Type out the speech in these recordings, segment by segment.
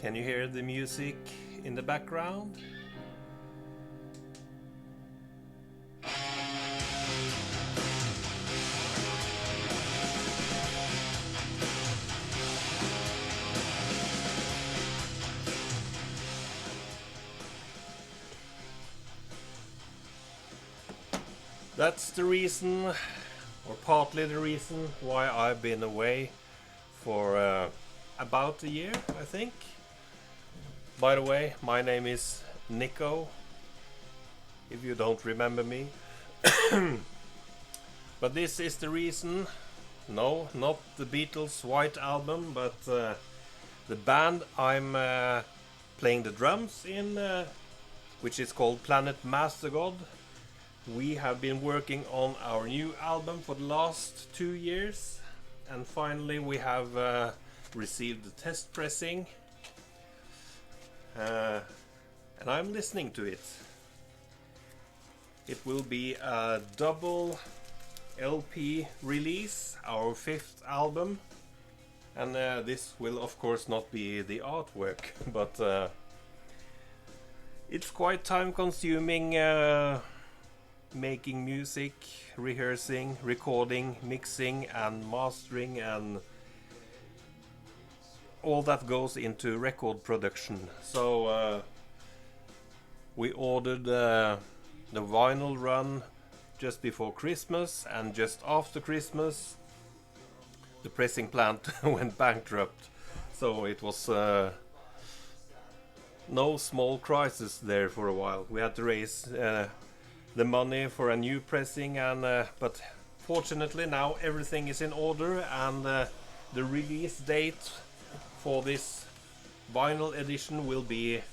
Can you hear the music in the background? That's the reason, or partly the reason, why I've been away for about a year, I think. By the way, my name is Nico, if you don't remember me. But this is the reason. No, not the Beatles' White Album, but the band I'm playing the drums in, which is called Planet Mastergod. We have been working on our new album for the last 2 years, and finally we have received the test pressing, and I'm listening to it. It will be a double LP release, our 5th album, and this will of course not be the artwork, but it's quite time consuming. Making music, rehearsing, recording, mixing and mastering, and all that goes into record production. So we ordered the vinyl run just before Christmas, and just after Christmas the pressing plant went bankrupt. So it was no small crisis there for a while. We had to raise the money for a new pressing, and but fortunately now everything is in order, and the release date for this vinyl edition will be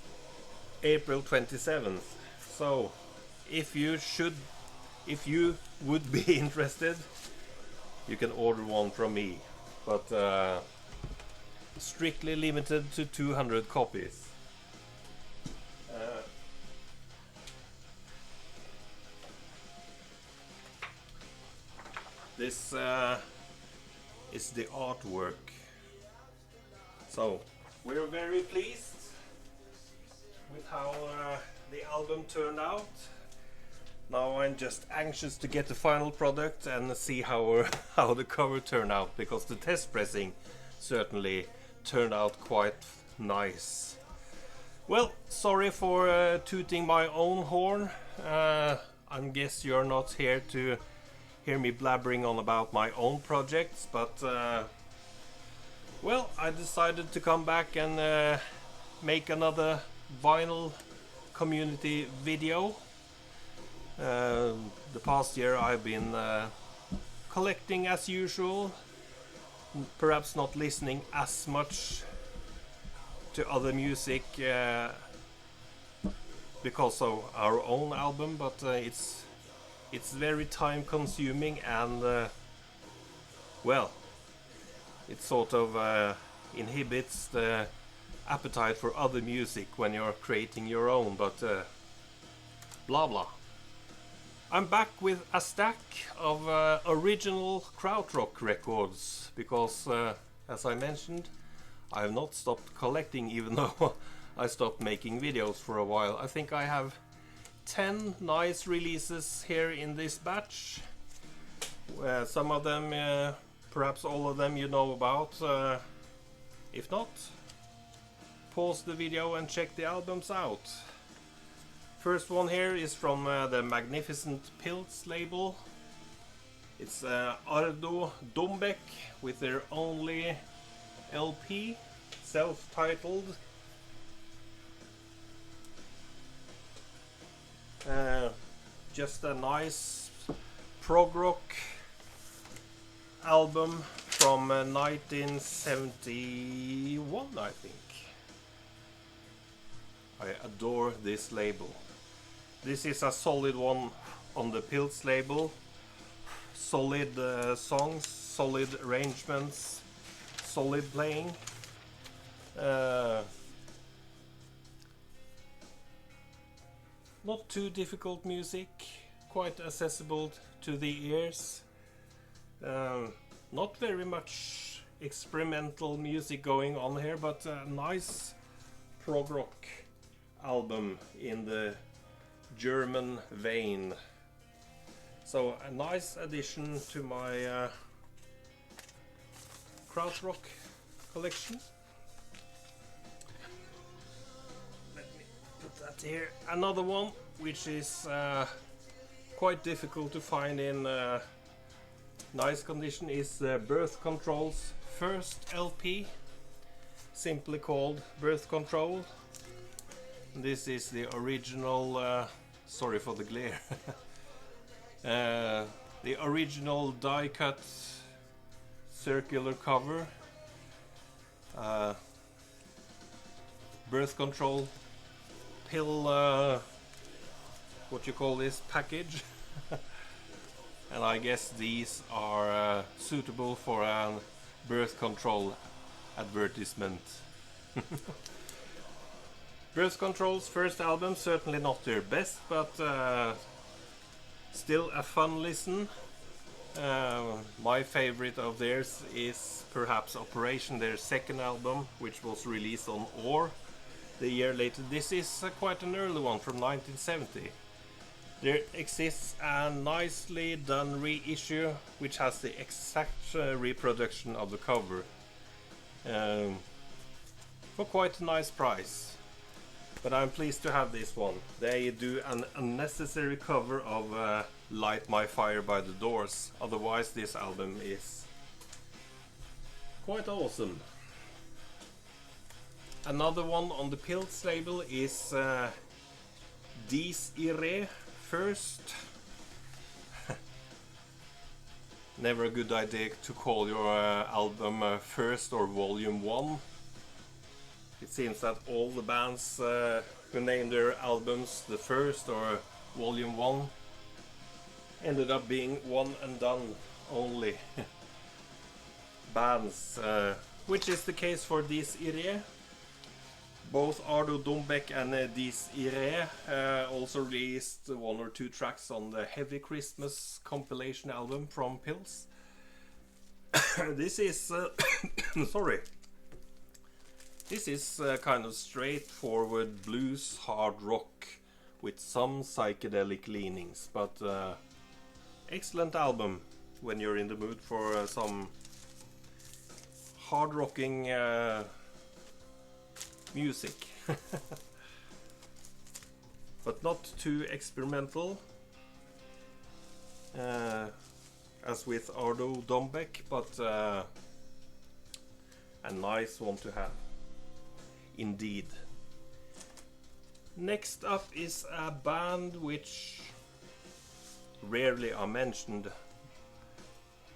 April 27th. So if you would be interested, you can order one from me, but strictly limited to 200 copies. This is the artwork. So we're very pleased with how the album turned out. Now I'm just anxious to get the final product and see how the cover turned out, because the test pressing certainly turned out quite nice. Well, sorry for tooting my own horn. I guess you're not here to hear me blabbering on about my own projects, but well, I decided to come back and make another vinyl community video. The past year I've been collecting as usual, perhaps not listening as much to other music because of our own album, but it's very time consuming, and well, it sort of inhibits the appetite for other music when you're creating your own, but blah blah. I'm back with a stack of original Krautrock records, because as I mentioned, I have not stopped collecting, even though I stopped making videos for a while. I think I have 10 nice releases here in this batch. Some of them, perhaps all of them you know about. If not, pause the video and check the albums out. First one here is from the magnificent Pilz label. It's Ardo Dombec with their only LP, self-titled. Just a nice prog rock album from 1971, I think. I adore this label. This is a solid one on the Pilz label. Solid songs, solid arrangements, solid playing. Not too difficult music, quite accessible to the ears. Not very much experimental music going on here, but nice prog rock album in the German vein. So a nice addition to my Krautrock collection. Let me put that here. Another one which is quite difficult to find in nice condition is Birth Control's first LP, simply called Birth Control. This is the original, sorry for the glare, the original die-cut circular cover. Birth Control pill, what you call this, package. And I guess these are suitable for a birth control advertisement. Birth Control's first album, certainly not their best, but still a fun listen. My favorite of theirs is perhaps Operation, their second album, which was released on Ore the year later. This is quite an early one from 1970. There exists a nicely done reissue which has the exact reproduction of the cover for quite a nice price. But I'm pleased to have this one. They do an unnecessary cover of Light My Fire by the Doors. Otherwise this album is quite awesome. Another one on the Pilz label is Dies Irae first. Never a good idea to call your album first or volume 1. It seems that all the bands who named their albums the first or volume 1 ended up being one and done only bands, which is the case for Dies Irae. Both Ardo, Dombec and Dies Irae also released 1 or 2 tracks on the Heavy Christmas compilation album from Pilz. This is sorry. This is kind of straightforward blues hard rock with some psychedelic leanings, but excellent album when you're in the mood for some hard rocking music. But not too experimental as with Ardo, Dombec, but a nice one to have indeed. Next up is a band which rarely are mentioned.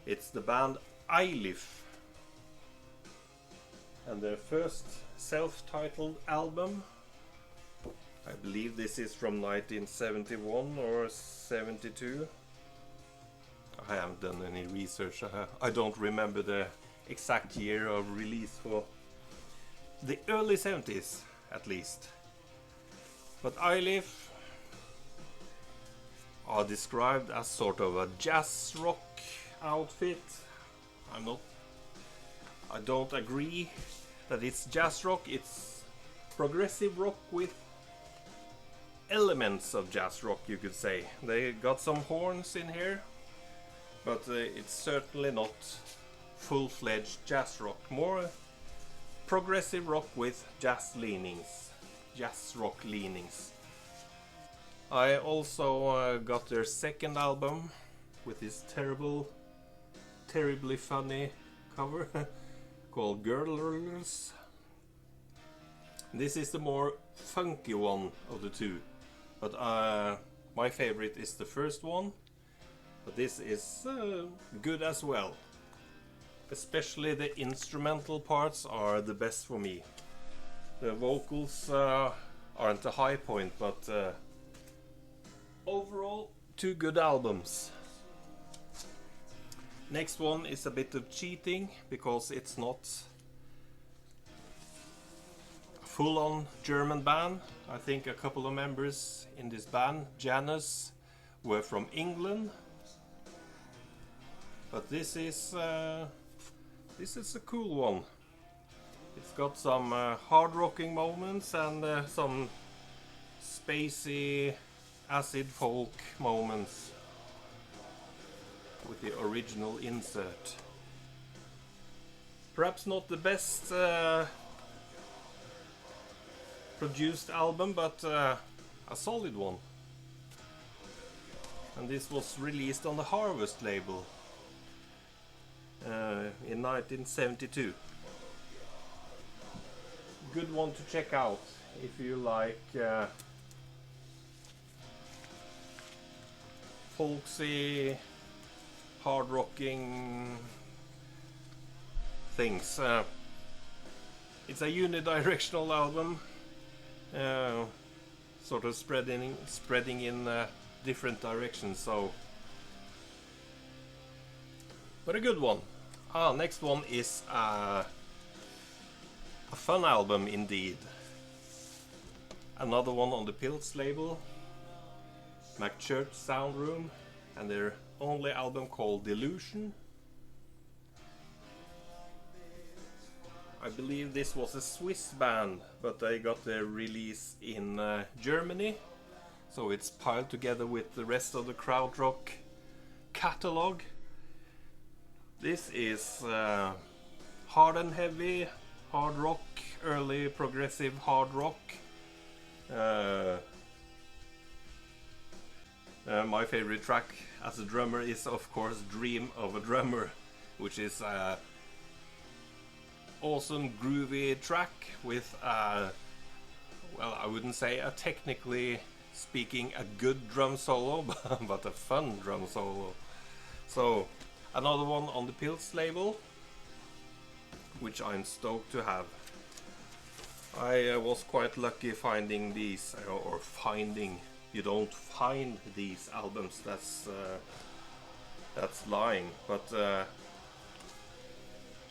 It's the band Eiliff, and their first self-titled album, I believe this is from 1971 or 72. I haven't done any research. I don't remember the exact year of release for the early 70s at least. But Eiliff are described as sort of a jazz rock outfit. I don't agree that it's jazz rock. It's progressive rock with elements of jazz rock, you could say. They got some horns in here, but it's certainly not full-fledged jazz rock. More progressive rock with jazz leanings, jazz rock leanings. I also got their second album with this terribly funny cover called Girlrls. This is the more funky one of the two, but my favorite is the first one. But this is good as well. Especially the instrumental parts are the best for me. The vocals aren't a high point, but overall 2 good albums. Next one is a bit of cheating because it's not a full-on German band. I think a couple of members in this band, Janus, were from England. But this is a cool one. It's got some hard rocking moments and some spacey acid folk moments with the original insert. Perhaps not the best produced album, but a solid one. And this was released on the Harvest label in 1972. Good one to check out if you like folksy, hard rocking things. It's a unidirectional album, sort of spreading in different directions. So, but a good one. Next one is a fun album indeed. Another one on the Pilz label, McChurch Soundroom, and their only album called Delusion. I believe this was a Swiss band, but they got their release in Germany, so it's piled together with the rest of the Krautrock catalog. This is hard and heavy, hard rock, early progressive hard rock. My favorite track as a drummer is of course Dream of a Drummer, which is a awesome groovy track with well, I wouldn't say a technically speaking a good drum solo, but a fun drum solo. So another one on the Pilz label, which I'm stoked to have. I was quite lucky finding these, or finding. You don't find these albums. That's lying. But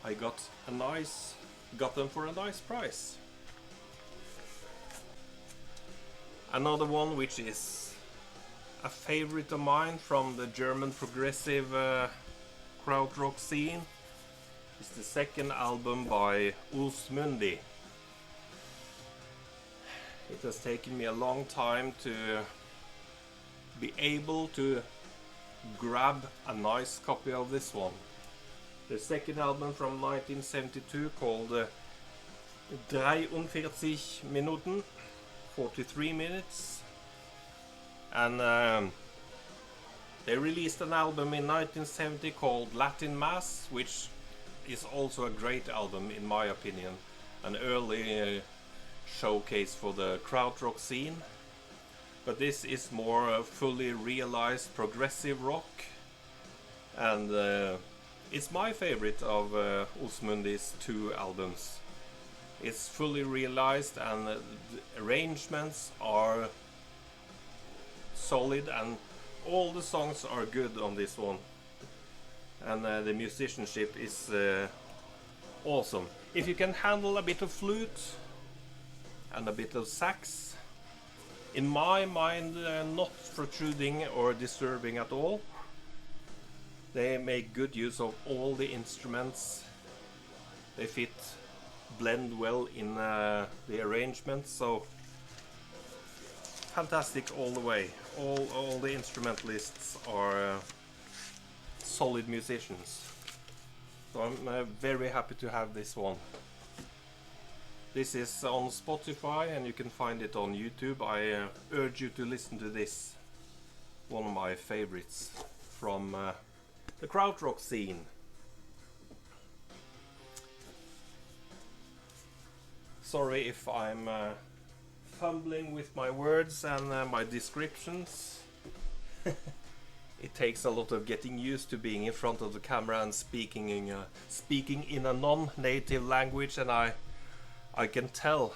I got them for a nice price. Another one which is a favorite of mine from the German progressive krautrock scene is the second album by Mundi. It has taken me a long time to be able to grab a nice copy of this one. The second album from 1972 called 43 Minuten, 43 minutes. And they released an album in 1970 called Latin Mass, which is also a great album in my opinion. An early showcase for the krautrock scene, but this is more fully realized progressive rock, and it's my favorite of Mundi's two albums. It's fully realized and the arrangements are solid and all the songs are good on this one, and the musicianship is awesome. If you can handle a bit of flute and a bit of sax, in my mind not protruding or disturbing at all. They make good use of all the instruments. They fit, blend well in the arrangements, so fantastic all the way. All the instrumentalists are solid musicians. So I'm very happy to have this one. This is on Spotify and you can find it on YouTube. I urge you to listen to this. One of my favorites from the krautrock scene. Sorry if I'm fumbling with my words and my descriptions. It takes a lot of getting used to being in front of the camera and speaking in a non-native language, and I can tell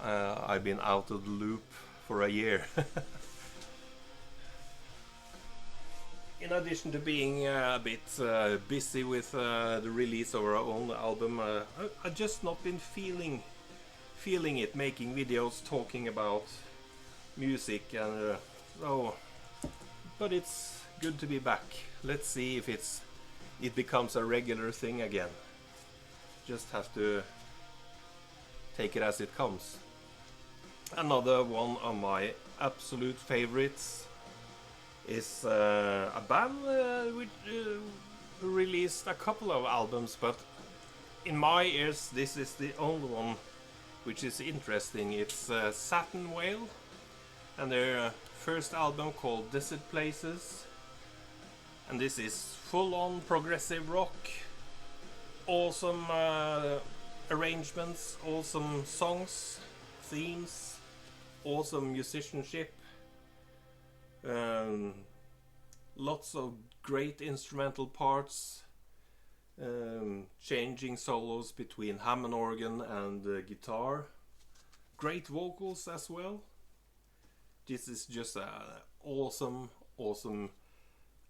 I've been out of the loop for a year. In addition to being a bit busy with the release of our own album, I've just not been feeling it, making videos talking about music, and but it's good to be back. Let's see if it becomes a regular thing again. Just have to take it as it comes. Another one of my absolute favorites is a band which released a couple of albums, but in my ears this is the only one which is interesting. It's Satin Whale and their first album called Desert Places, and this is full-on progressive rock, awesome arrangements, awesome songs, themes, awesome musicianship, lots of great instrumental parts, changing solos between Hammond organ and guitar, great vocals as well. This is just an awesome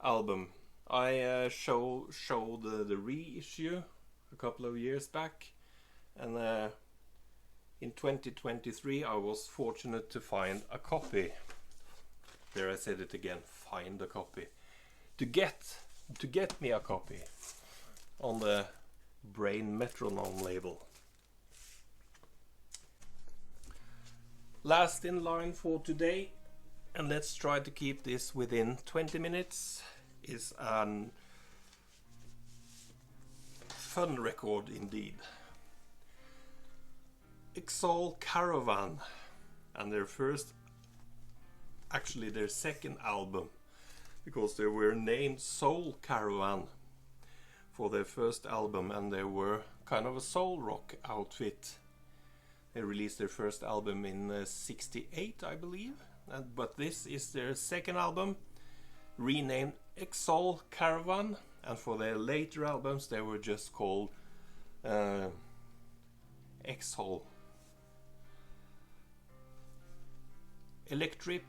album. I showed the reissue a couple of years back, and in 2023 I was fortunate to find a copy. There, I said it again, find a copy. To get me a copy on the Brain Metronome label. Last in line for today, and let's try to keep this within 20 minutes, is a fun record indeed. Xhol Caravan, and their second album, because they were named Soul Caravan for their first album, and they were kind of a soul rock outfit. They released their first album in '68, I believe, but this is their second album, renamed Xhol Caravan, and for their later albums they were just called Xhol. Electrip,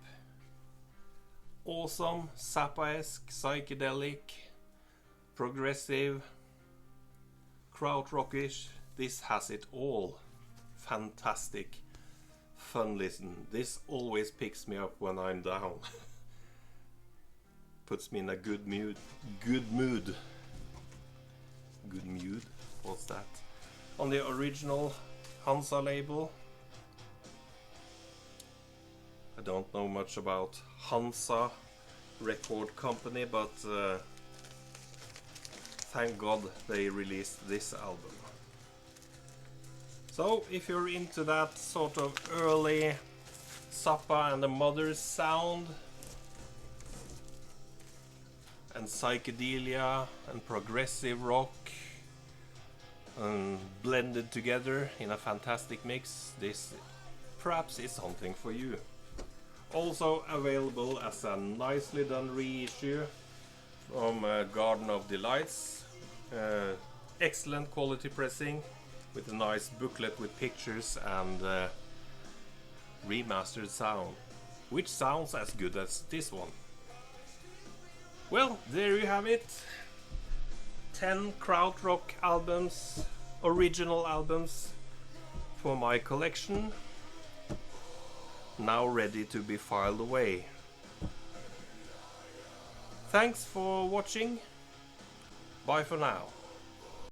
awesome, Zappa-esque, psychedelic, progressive, krautrockish. This has it all. Fantastic, fun listen. This always picks me up when I'm down. Puts me in a good mood. Good mood. What's that? On the original Hansa label. I don't know much about Hansa record company, but thank God they released this album. So if you're into that sort of early Zappa and the Mothers sound, and psychedelia and progressive rock blended together in a fantastic mix, this perhaps is something for you. Also available as a nicely done reissue from Garden of Delights. Excellent quality pressing with a nice booklet with pictures and remastered sound, which sounds as good as this one. Well, there you have it. 10 Krautrock albums, original albums for my collection, now ready to be filed away. Thanks for watching. Bye for now.